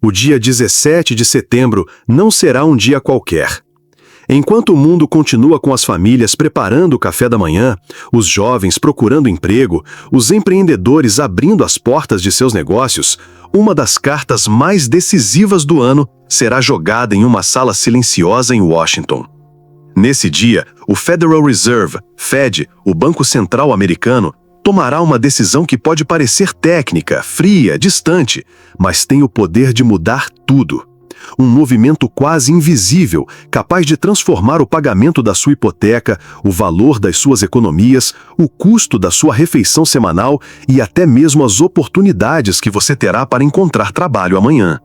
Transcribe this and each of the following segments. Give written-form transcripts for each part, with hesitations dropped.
O dia 17 de setembro não será um dia qualquer. Enquanto o mundo continua com as famílias preparando o café da manhã, os jovens procurando emprego, os empreendedores abrindo as portas de seus negócios, uma das cartas mais decisivas do ano será jogada em uma sala silenciosa em Washington. Nesse dia, o Federal Reserve, Fed, o Banco Central americano, tomará uma decisão que pode parecer técnica, fria, distante, mas tem o poder de mudar tudo. Um movimento quase invisível, capaz de transformar o pagamento da sua hipoteca, o valor das suas economias, o custo da sua refeição semanal e até mesmo as oportunidades que você terá para encontrar trabalho amanhã.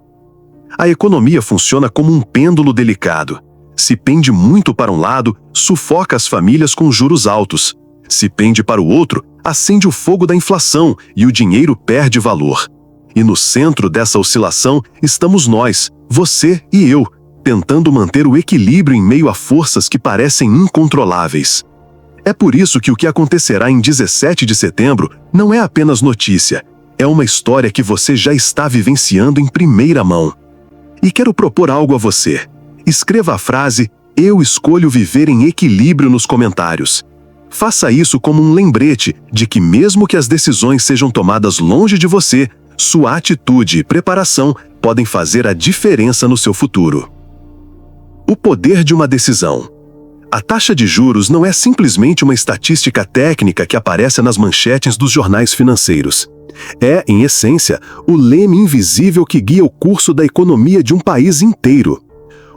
A economia funciona como um pêndulo delicado. Se pende muito para um lado, sufoca as famílias com juros altos. Se pende para o outro, acende o fogo da inflação e o dinheiro perde valor. E no centro dessa oscilação estamos nós, você e eu, tentando manter o equilíbrio em meio a forças que parecem incontroláveis. É por isso que o que acontecerá em 17 de setembro não é apenas notícia, é uma história que você já está vivenciando em primeira mão. E quero propor algo a você. Escreva a frase "Eu escolho viver em equilíbrio" nos comentários. Faça isso como um lembrete de que mesmo que as decisões sejam tomadas longe de você, sua atitude e preparação podem fazer a diferença no seu futuro. O poder de uma decisão. A taxa de juros não é simplesmente uma estatística técnica que aparece nas manchetes dos jornais financeiros. É, em essência, o leme invisível que guia o curso da economia de um país inteiro.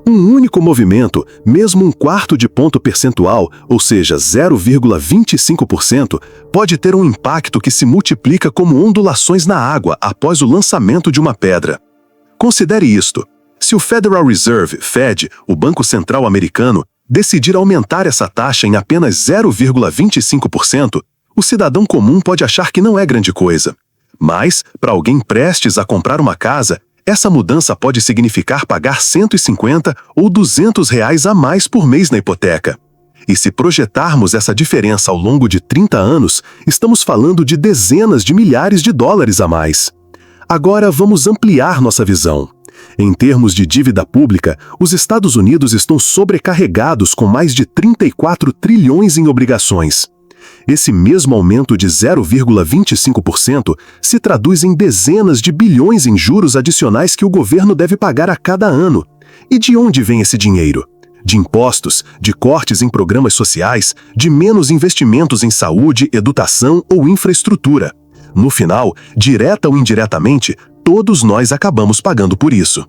Um único movimento, mesmo 1/4 de ponto percentual, ou seja, 0,25%, pode ter um impacto que se multiplica como ondulações na água após o lançamento de uma pedra. Considere isto. Se o Federal Reserve, Fed, o Banco Central americano, decidir aumentar essa taxa em apenas 0,25%, o cidadão comum pode achar que não é grande coisa. Mas, para alguém prestes a comprar uma casa, essa mudança pode significar pagar R$150 ou R$200 a mais por mês na hipoteca. E se projetarmos essa diferença ao longo de 30 anos, estamos falando de dezenas de milhares de dólares a mais. Agora vamos ampliar nossa visão. Em termos de dívida pública, os Estados Unidos estão sobrecarregados com mais de 34 trilhões em obrigações. Esse mesmo aumento de 0,25% se traduz em dezenas de bilhões em juros adicionais que o governo deve pagar a cada ano. E de onde vem esse dinheiro? De impostos, de cortes em programas sociais, de menos investimentos em saúde, educação ou infraestrutura. No final, direta ou indiretamente, todos nós acabamos pagando por isso.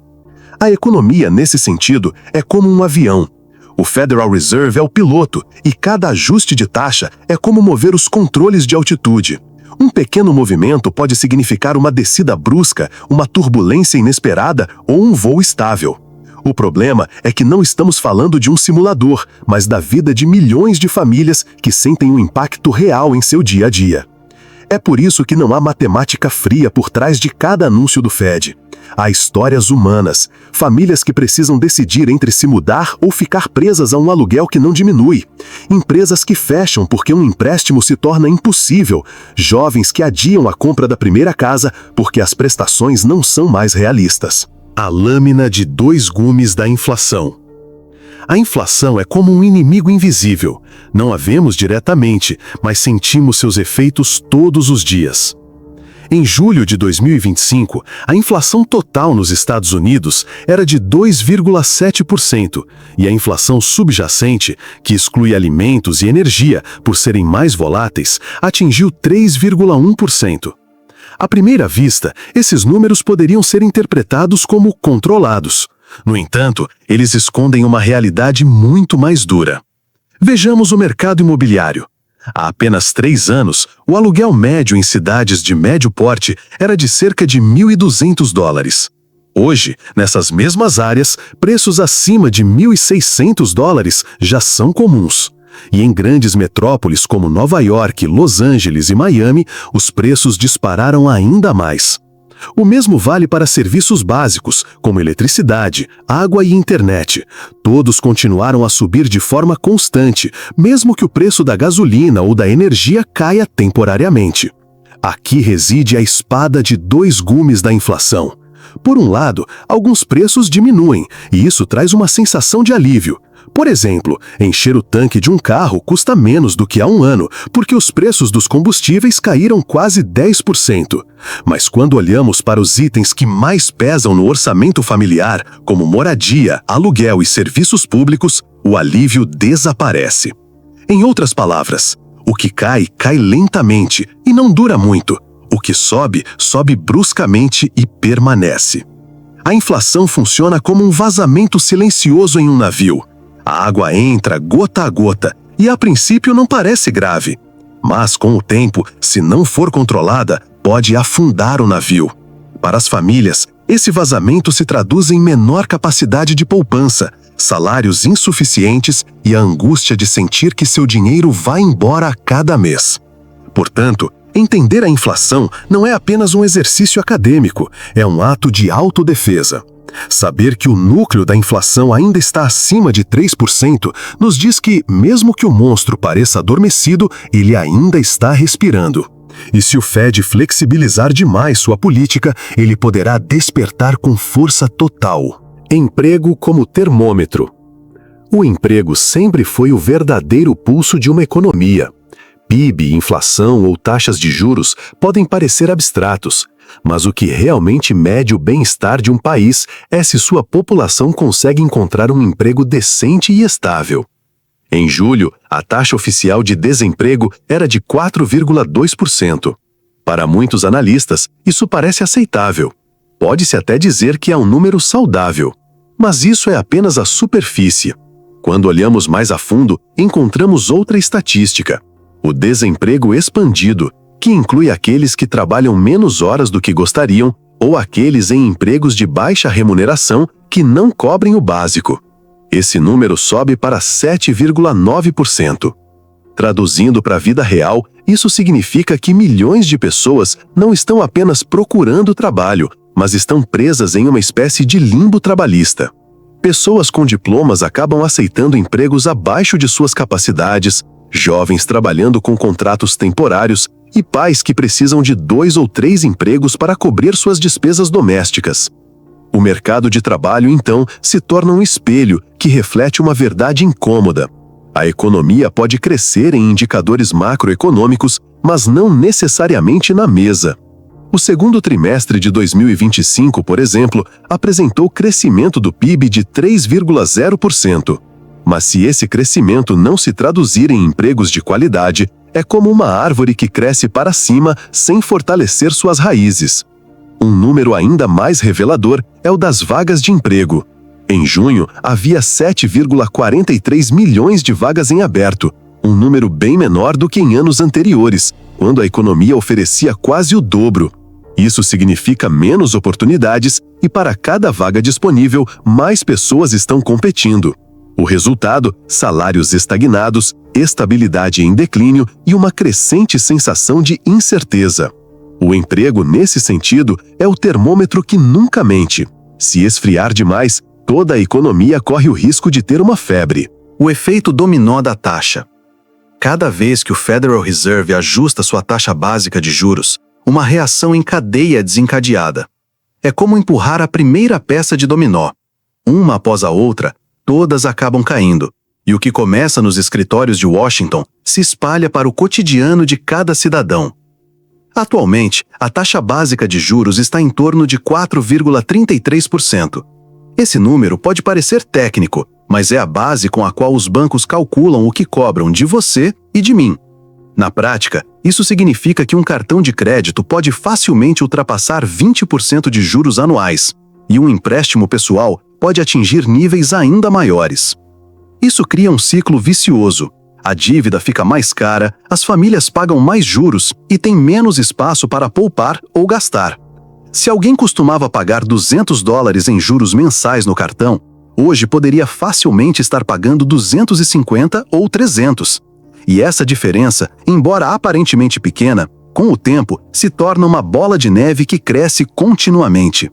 A economia, nesse sentido, é como um avião. O Federal Reserve é o piloto, e cada ajuste de taxa é como mover os controles de altitude. Um pequeno movimento pode significar uma descida brusca, uma turbulência inesperada ou um voo estável. O problema é que não estamos falando de um simulador, mas da vida de milhões de famílias que sentem um impacto real em seu dia a dia. É por isso que não há matemática fria por trás de cada anúncio do Fed. Há histórias humanas, famílias que precisam decidir entre se mudar ou ficar presas a um aluguel que não diminui, empresas que fecham porque um empréstimo se torna impossível, jovens que adiam a compra da primeira casa porque as prestações não são mais realistas. A lâmina de 2 gumes da inflação. A inflação é como um inimigo invisível. Não a vemos diretamente, mas sentimos seus efeitos todos os dias. Em julho de 2025, a inflação total nos Estados Unidos era de 2,7% e a inflação subjacente, que exclui alimentos e energia por serem mais voláteis, atingiu 3,1%. À primeira vista, esses números poderiam ser interpretados como controlados. No entanto, eles escondem uma realidade muito mais dura. Vejamos o mercado imobiliário. Há apenas 3 anos, o aluguel médio em cidades de médio porte era de cerca de $1.200. Hoje, nessas mesmas áreas, preços acima de $1.600 já são comuns. E em grandes metrópoles como Nova York, Los Angeles e Miami, os preços dispararam ainda mais. O mesmo vale para serviços básicos, como eletricidade, água e internet. Todos continuaram a subir de forma constante, mesmo que o preço da gasolina ou da energia caia temporariamente. Aqui reside a espada de 2 gumes da inflação. Por um lado, alguns preços diminuem, e isso traz uma sensação de alívio. Por exemplo, encher o tanque de um carro custa menos do que há um ano, porque os preços dos combustíveis caíram quase 10%. Mas quando olhamos para os itens que mais pesam no orçamento familiar, como moradia, aluguel e serviços públicos, o alívio desaparece. Em outras palavras, o que cai, cai lentamente e não dura muito. O que sobe, sobe bruscamente e permanece. A inflação funciona como um vazamento silencioso em um navio. A água entra gota a gota e a princípio não parece grave. Mas com o tempo, se não for controlada, pode afundar o navio. Para as famílias, esse vazamento se traduz em menor capacidade de poupança, salários insuficientes e a angústia de sentir que seu dinheiro vai embora a cada mês. Portanto, entender a inflação não é apenas um exercício acadêmico, é um ato de autodefesa. Saber que o núcleo da inflação ainda está acima de 3% nos diz que, mesmo que o monstro pareça adormecido, ele ainda está respirando. E se o Fed flexibilizar demais sua política, ele poderá despertar com força total. Emprego como termômetro. O emprego sempre foi o verdadeiro pulso de uma economia. PIB, inflação ou taxas de juros podem parecer abstratos, mas o que realmente mede o bem-estar de um país é se sua população consegue encontrar um emprego decente e estável. Em julho, a taxa oficial de desemprego era de 4,2%. Para muitos analistas, isso parece aceitável. Pode-se até dizer que é um número saudável. Mas isso é apenas a superfície. Quando olhamos mais a fundo, encontramos outra estatística: o desemprego expandido, que inclui aqueles que trabalham menos horas do que gostariam ou aqueles em empregos de baixa remuneração que não cobrem o básico. Esse número sobe para 7,9%. Traduzindo para a vida real, isso significa que milhões de pessoas não estão apenas procurando trabalho, mas estão presas em uma espécie de limbo trabalhista. Pessoas com diplomas acabam aceitando empregos abaixo de suas capacidades, jovens trabalhando com contratos temporários e pais que precisam de 2 ou 3 empregos para cobrir suas despesas domésticas. O mercado de trabalho, então, se torna um espelho que reflete uma verdade incômoda. A economia pode crescer em indicadores macroeconômicos, mas não necessariamente na mesa. O segundo trimestre de 2025, por exemplo, apresentou crescimento do PIB de 3,0%. Mas se esse crescimento não se traduzir em empregos de qualidade, é como uma árvore que cresce para cima sem fortalecer suas raízes. Um número ainda mais revelador é o das vagas de emprego. Em junho, havia 7,43 milhões de vagas em aberto, um número bem menor do que em anos anteriores, quando a economia oferecia quase o dobro. Isso significa menos oportunidades e, para cada vaga disponível, mais pessoas estão competindo. O resultado: salários estagnados, estabilidade em declínio e uma crescente sensação de incerteza. O emprego, nesse sentido, é o termômetro que nunca mente. Se esfriar demais, toda a economia corre o risco de ter uma febre. O efeito dominó da taxa. Cada vez que o Federal Reserve ajusta sua taxa básica de juros, uma reação em cadeia é desencadeada. É como empurrar a primeira peça de dominó. Uma após a outra, todas acabam caindo, e o que começa nos escritórios de Washington se espalha para o cotidiano de cada cidadão. Atualmente, a taxa básica de juros está em torno de 4,33%. Esse número pode parecer técnico, mas é a base com a qual os bancos calculam o que cobram de você e de mim. Na prática, isso significa que um cartão de crédito pode facilmente ultrapassar 20% de juros anuais, e um empréstimo pessoal pode atingir níveis ainda maiores. Isso cria um ciclo vicioso. A dívida fica mais cara, as famílias pagam mais juros e têm menos espaço para poupar ou gastar. Se alguém costumava pagar $200 em juros mensais no cartão, hoje poderia facilmente estar pagando 250 ou 300. E essa diferença, embora aparentemente pequena, com o tempo se torna uma bola de neve que cresce continuamente.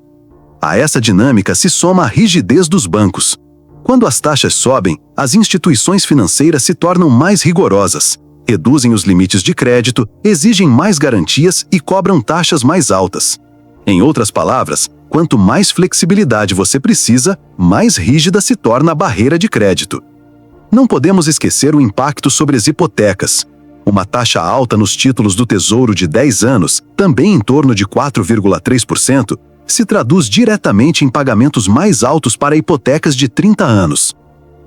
A essa dinâmica se soma a rigidez dos bancos. Quando as taxas sobem, as instituições financeiras se tornam mais rigorosas, reduzem os limites de crédito, exigem mais garantias e cobram taxas mais altas. Em outras palavras, Quanto mais flexibilidade você precisa, mais rígida se torna a barreira de crédito. Não podemos esquecer o impacto sobre as hipotecas. Uma taxa alta nos títulos do Tesouro de 10 anos, também em torno de 4,3%, se traduz diretamente em pagamentos mais altos para hipotecas de 30 anos.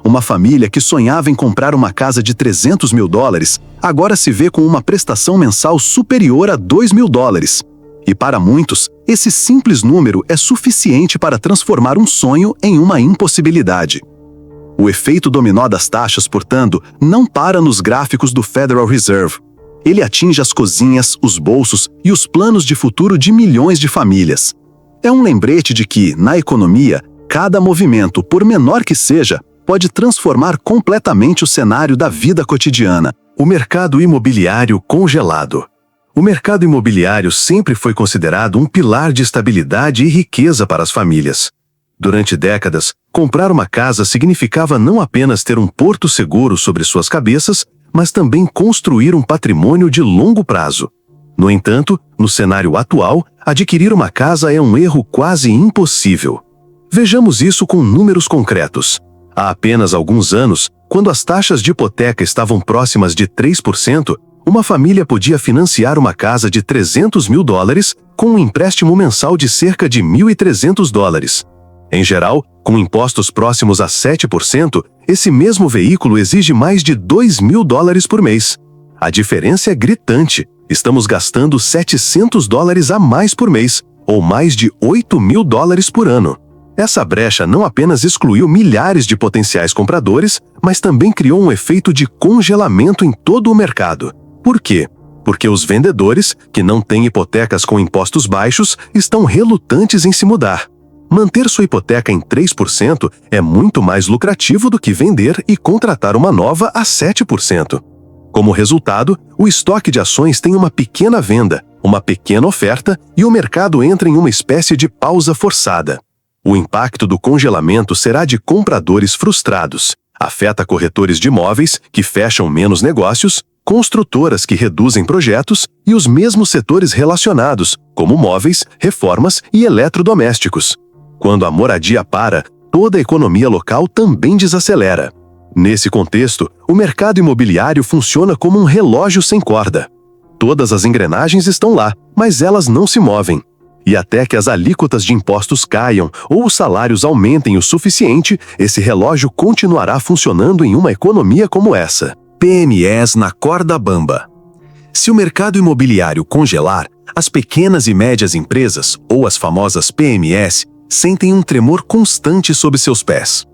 Uma família que sonhava em comprar uma casa de $300 mil, agora se vê com uma prestação mensal superior a $2 mil. E para muitos, esse simples número é suficiente para transformar um sonho em uma impossibilidade. O efeito dominó das taxas, portanto, não para nos gráficos do Federal Reserve. Ele atinge as cozinhas, os bolsos e os planos de futuro de milhões de famílias. É um lembrete de que, na economia, cada movimento, por menor que seja, pode transformar completamente o cenário da vida cotidiana. O mercado imobiliário congelado. O mercado imobiliário sempre foi considerado um pilar de estabilidade e riqueza para as famílias. Durante décadas, comprar uma casa significava não apenas ter um porto seguro sobre suas cabeças, mas também construir um patrimônio de longo prazo. No entanto, no cenário atual, adquirir uma casa é um erro quase impossível. Vejamos isso com números concretos. Há apenas alguns anos, quando as taxas de hipoteca estavam próximas de 3%, uma família podia financiar uma casa de $300 mil com um empréstimo mensal de cerca de $1.300. Em geral, com impostos próximos a 7%, esse mesmo veículo exige mais de $2 mil por mês. A diferença é gritante. Estamos gastando $700 a mais por mês, ou mais de $8 mil por ano. Essa brecha não apenas excluiu milhares de potenciais compradores, mas também criou um efeito de congelamento em todo o mercado. Por quê? Porque os vendedores, que não têm hipotecas com impostos baixos, estão relutantes em se mudar. Manter sua hipoteca em 3% é muito mais lucrativo do que vender e contratar uma nova a 7%. Como resultado, o estoque de ações tem uma pequena venda, uma pequena oferta e o mercado entra em uma espécie de pausa forçada. O impacto do congelamento será de compradores frustrados. Afeta corretores de imóveis, que fecham menos negócios, construtoras que reduzem projetos e os mesmos setores relacionados, como móveis, reformas e eletrodomésticos. Quando a moradia para, toda a economia local também desacelera. Nesse contexto, o mercado imobiliário funciona como um relógio sem corda. Todas as engrenagens estão lá, mas elas não se movem. E até que as alíquotas de impostos caiam ou os salários aumentem o suficiente, esse relógio continuará funcionando em uma economia como essa. PMEs na corda bamba. Se o mercado imobiliário congelar, as pequenas e médias empresas, ou as famosas PMEs, sentem um tremor constante sob seus pés.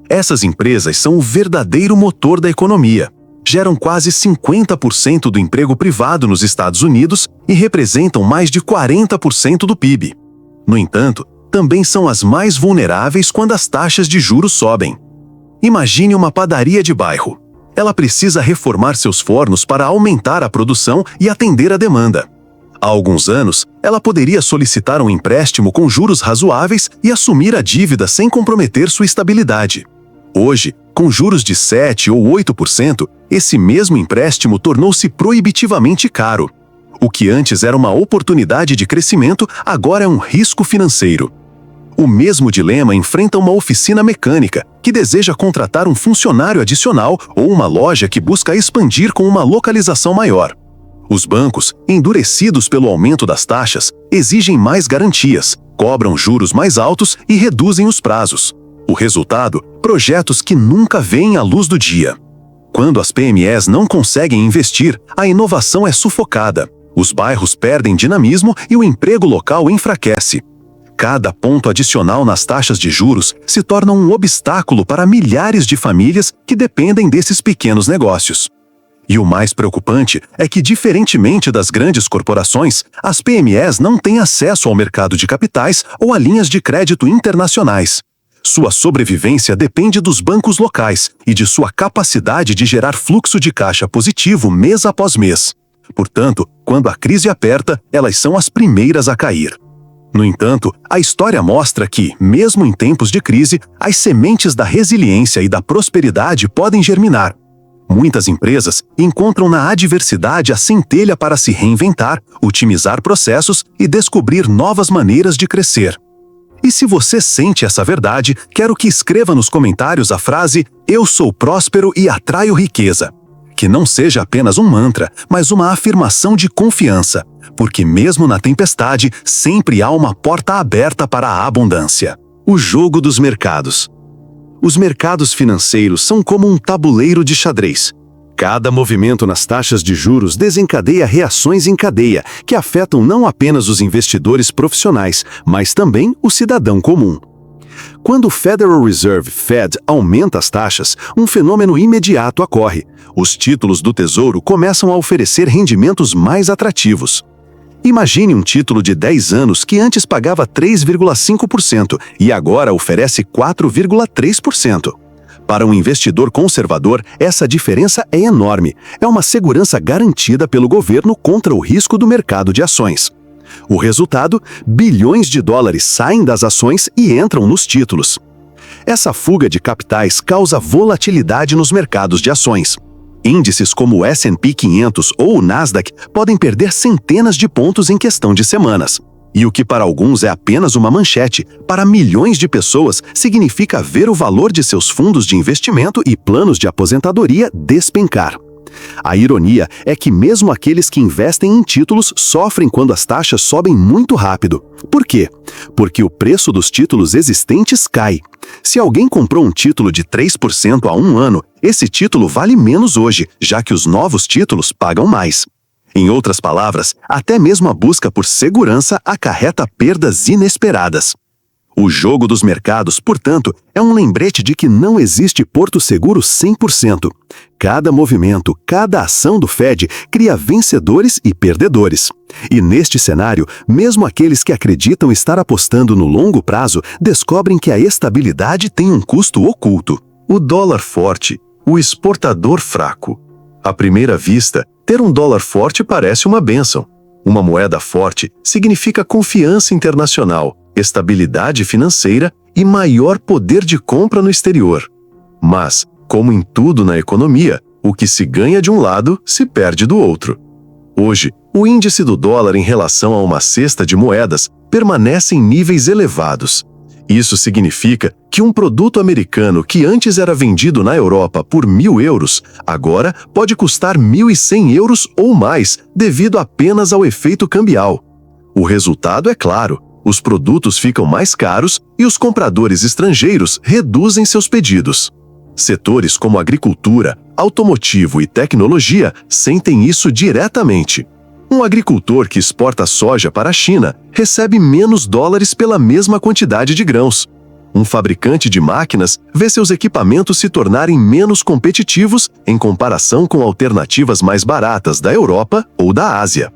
Essas empresas são o verdadeiro motor da economia. Geram quase 50% do emprego privado nos Estados Unidos e representam mais de 40% do PIB. No entanto, também são as mais vulneráveis quando as taxas de juros sobem. Imagine uma padaria de bairro. Ela precisa reformar seus fornos para aumentar a produção e atender a demanda. Há alguns anos, ela poderia solicitar um empréstimo com juros razoáveis e assumir a dívida sem comprometer sua estabilidade. Hoje, com juros de 7% ou 8%, esse mesmo empréstimo tornou-se proibitivamente caro. O que antes era uma oportunidade de crescimento, agora é um risco financeiro. O mesmo dilema enfrenta uma oficina mecânica, que deseja contratar um funcionário adicional ou uma loja que busca expandir com uma localização maior. Os bancos, endurecidos pelo aumento das taxas, exigem mais garantias, cobram juros mais altos e reduzem os prazos. O resultado, projetos que nunca veem a luz do dia. Quando as PMEs não conseguem investir, a inovação é sufocada. Os bairros perdem dinamismo e o emprego local enfraquece. Cada ponto adicional nas taxas de juros se torna um obstáculo para milhares de famílias que dependem desses pequenos negócios. E o mais preocupante é que, diferentemente das grandes corporações, as PMEs não têm acesso ao mercado de capitais ou a linhas de crédito internacionais. Sua sobrevivência depende dos bancos locais e de sua capacidade de gerar fluxo de caixa positivo mês após mês. Portanto, quando a crise aperta, elas são as primeiras a cair. No entanto, a história mostra que, mesmo em tempos de crise, as sementes da resiliência e da prosperidade podem germinar. Muitas empresas encontram na adversidade a centelha para se reinventar, otimizar processos e descobrir novas maneiras de crescer. E se você sente essa verdade, quero que escreva nos comentários a frase "Eu sou próspero e atraio riqueza". Que não seja apenas um mantra, mas uma afirmação de confiança, porque mesmo na tempestade, sempre há uma porta aberta para a abundância. O jogo dos mercados. Os mercados financeiros são como um tabuleiro de xadrez. Cada movimento nas taxas de juros desencadeia reações em cadeia, que afetam não apenas os investidores profissionais, mas também o cidadão comum. Quando o Federal Reserve, Fed, aumenta as taxas, um fenômeno imediato ocorre. Os títulos do Tesouro começam a oferecer rendimentos mais atrativos. Imagine um título de 10 anos que antes pagava 3,5% e agora oferece 4,3%. Para um investidor conservador, essa diferença é enorme. É uma segurança garantida pelo governo contra o risco do mercado de ações. O resultado? Bilhões de dólares saem das ações e entram nos títulos. Essa fuga de capitais causa volatilidade nos mercados de ações. Índices como o S&P 500 ou o Nasdaq podem perder centenas de pontos em questão de semanas. E o que para alguns é apenas uma manchete, para milhões de pessoas significa ver o valor de seus fundos de investimento e planos de aposentadoria despencar. A ironia é que mesmo aqueles que investem em títulos sofrem quando as taxas sobem muito rápido. Por quê? Porque o preço dos títulos existentes cai. Se alguém comprou um título de 3% há um ano, esse título vale menos hoje, já que os novos títulos pagam mais. Em outras palavras, até mesmo a busca por segurança acarreta perdas inesperadas. O jogo dos mercados, portanto, é um lembrete de que não existe porto seguro 100%. Cada movimento, cada ação do Fed cria vencedores e perdedores. E neste cenário, mesmo aqueles que acreditam estar apostando no longo prazo descobrem que a estabilidade tem um custo oculto. O dólar forte, o exportador fraco. À primeira vista, ter um dólar forte parece uma bênção. Uma moeda forte significa confiança internacional, estabilidade financeira e maior poder de compra no exterior. Mas, como em tudo na economia, o que se ganha de um lado se perde do outro. Hoje, o índice do dólar em relação a uma cesta de moedas permanece em níveis elevados. Isso significa que um produto americano que antes era vendido na Europa por 1.000 euros, agora pode custar 1.100 euros ou mais, devido apenas ao efeito cambial. O resultado é claro: os produtos ficam mais caros e os compradores estrangeiros reduzem seus pedidos. Setores como agricultura, automotivo e tecnologia sentem isso diretamente. Um agricultor que exporta soja para a China recebe menos dólares pela mesma quantidade de grãos. Um fabricante de máquinas vê seus equipamentos se tornarem menos competitivos em comparação com alternativas mais baratas da Europa ou da Ásia.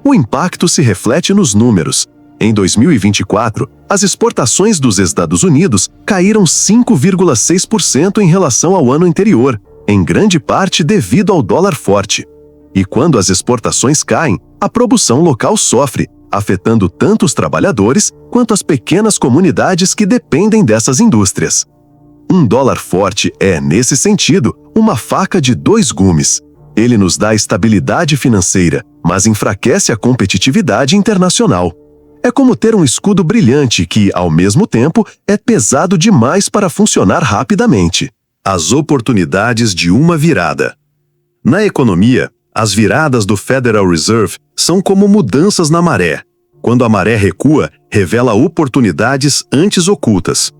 O impacto se reflete nos números. Em 2024, as exportações dos Estados Unidos caíram 5,6% em relação ao ano anterior, em grande parte devido ao dólar forte. E quando as exportações caem, a produção local sofre, afetando tanto os trabalhadores quanto as pequenas comunidades que dependem dessas indústrias. Um dólar forte é, nesse sentido, uma faca de dois gumes. Ele nos dá estabilidade financeira, mas enfraquece a competitividade internacional. É como ter um escudo brilhante que, ao mesmo tempo, é pesado demais para funcionar rapidamente. As oportunidades de uma virada. Na economia, as viradas do Federal Reserve são como mudanças na maré. Quando a maré recua, revela oportunidades antes ocultas.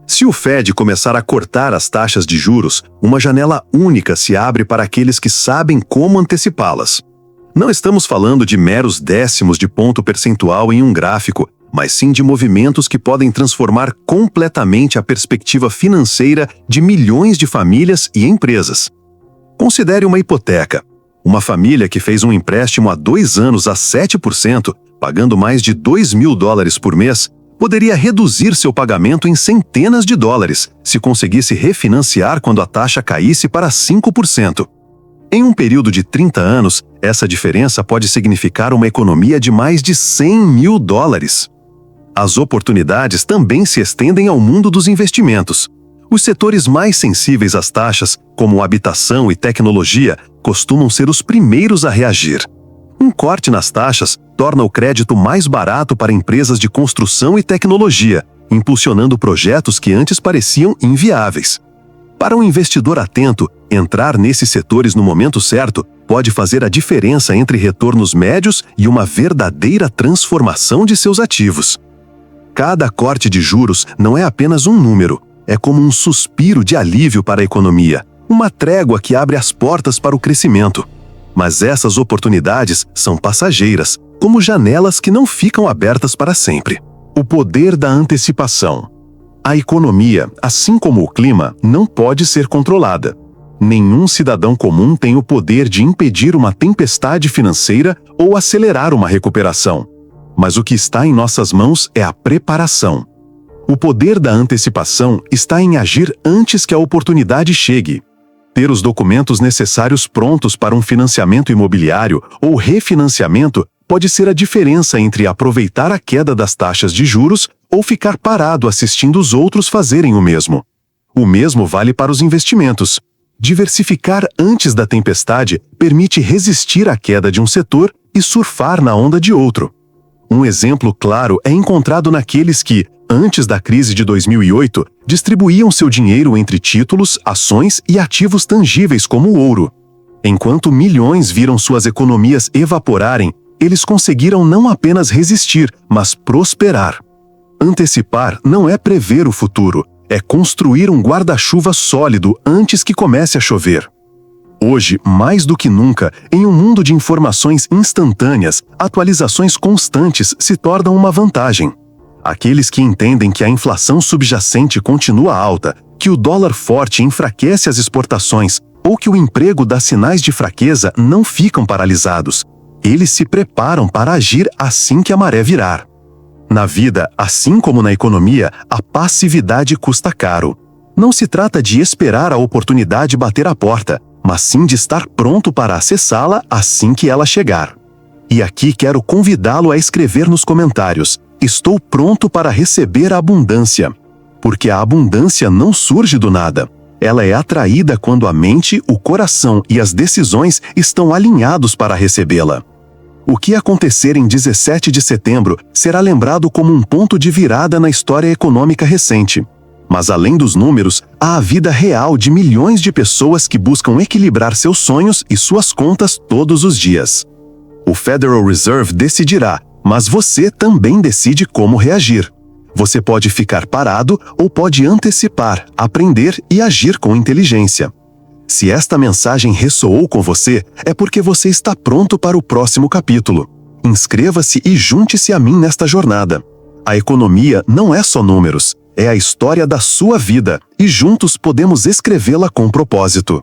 Se o Fed começar a cortar as taxas de juros, uma janela única se abre para aqueles que sabem como antecipá-las. Não estamos falando de meros décimos de ponto percentual em um gráfico, mas sim de movimentos que podem transformar completamente a perspectiva financeira de milhões de famílias e empresas. Considere uma hipoteca. Uma família que fez um empréstimo há 2 anos a 7%, pagando mais de $2.000 por mês, poderia reduzir seu pagamento em centenas de dólares se conseguisse refinanciar quando a taxa caísse para 5%. Em um período de 30 anos, essa diferença pode significar uma economia de mais de $100.000. As oportunidades também se estendem ao mundo dos investimentos. Os setores mais sensíveis às taxas, como habitação e tecnologia, costumam ser os primeiros a reagir. Um corte nas taxas torna o crédito mais barato para empresas de construção e tecnologia, impulsionando projetos que antes pareciam inviáveis. Para um investidor atento, entrar nesses setores no momento certo pode fazer a diferença entre retornos médios e uma verdadeira transformação de seus ativos. Cada corte de juros não é apenas um número, é como um suspiro de alívio para a economia, uma trégua que abre as portas para o crescimento. Mas essas oportunidades são passageiras, como janelas que não ficam abertas para sempre. O poder da antecipação. A economia, assim como o clima, não pode ser controlada. Nenhum cidadão comum tem o poder de impedir uma tempestade financeira ou acelerar uma recuperação. Mas o que está em nossas mãos é a preparação. O poder da antecipação está em agir antes que a oportunidade chegue. Ter os documentos necessários prontos para um financiamento imobiliário ou refinanciamento pode ser a diferença entre aproveitar a queda das taxas de juros ou ficar parado assistindo os outros fazerem o mesmo. O mesmo vale para os investimentos. Diversificar antes da tempestade permite resistir à queda de um setor e surfar na onda de outro. Um exemplo claro é encontrado naqueles que, antes da crise de 2008, distribuíam seu dinheiro entre títulos, ações e ativos tangíveis como o ouro. Enquanto milhões viram suas economias evaporarem, eles conseguiram não apenas resistir, mas prosperar. Antecipar não é prever o futuro, é construir um guarda-chuva sólido antes que comece a chover. Hoje, mais do que nunca, em um mundo de informações instantâneas, atualizações constantes se tornam uma vantagem. Aqueles que entendem que a inflação subjacente continua alta, que o dólar forte enfraquece as exportações ou que o emprego dá sinais de fraqueza não ficam paralisados. Eles se preparam para agir assim que a maré virar. Na vida, assim como na economia, a passividade custa caro. Não se trata de esperar a oportunidade bater à porta, mas sim de estar pronto para acessá-la assim que ela chegar. E aqui quero convidá-lo a escrever nos comentários: estou pronto para receber a abundância. Porque a abundância não surge do nada. Ela é atraída quando a mente, o coração e as decisões estão alinhados para recebê-la. O que acontecer em 17 de setembro será lembrado como um ponto de virada na história econômica recente. Mas além dos números, há a vida real de milhões de pessoas que buscam equilibrar seus sonhos e suas contas todos os dias. O Federal Reserve decidirá, mas você também decide como reagir. Você pode ficar parado ou pode antecipar, aprender e agir com inteligência. Se esta mensagem ressoou com você, é porque você está pronto para o próximo capítulo. Inscreva-se e junte-se a mim nesta jornada. A economia não é só números, é a história da sua vida, e juntos podemos escrevê-la com propósito.